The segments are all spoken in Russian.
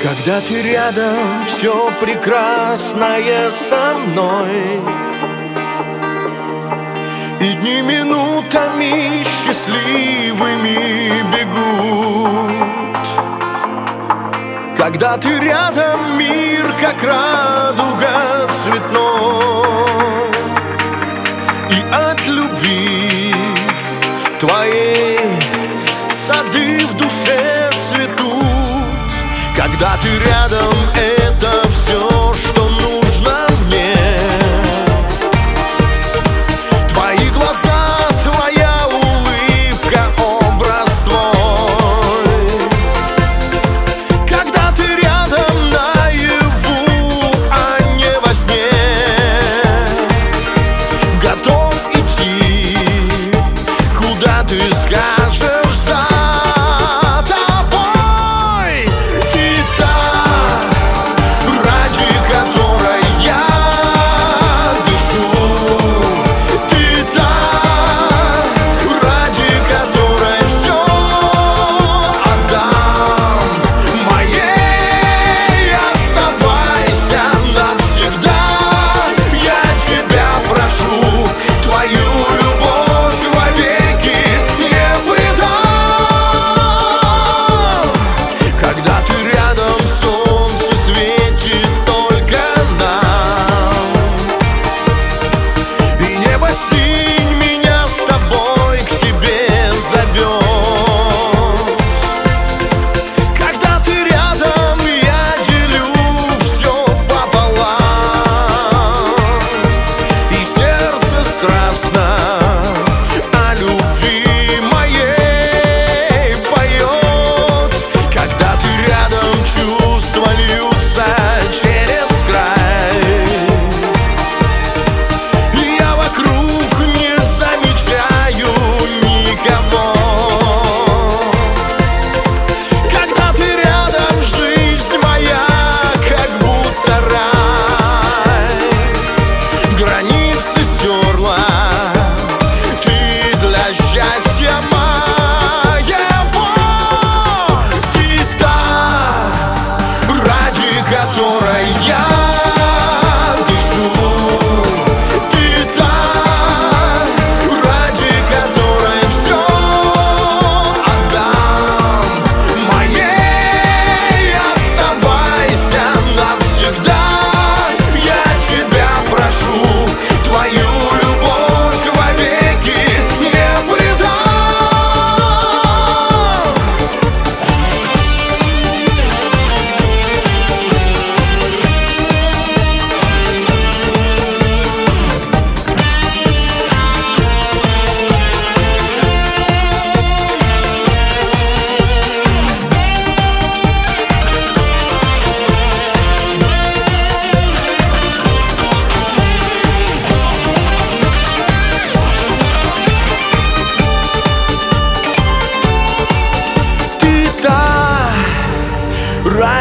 Когда ты рядом, все прекрасное со мной, и дни минутами счастливыми бегут. Когда ты рядом, мир как радуга цветной, и от любви твоей сады в душе цветут. Когда ты рядом, это все, что нужно мне. Твои глаза, твоя улыбка, образ твой. Когда ты рядом наяву, а не во сне, готов идти, куда ты скажешь.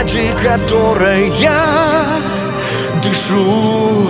ради которой я дышу.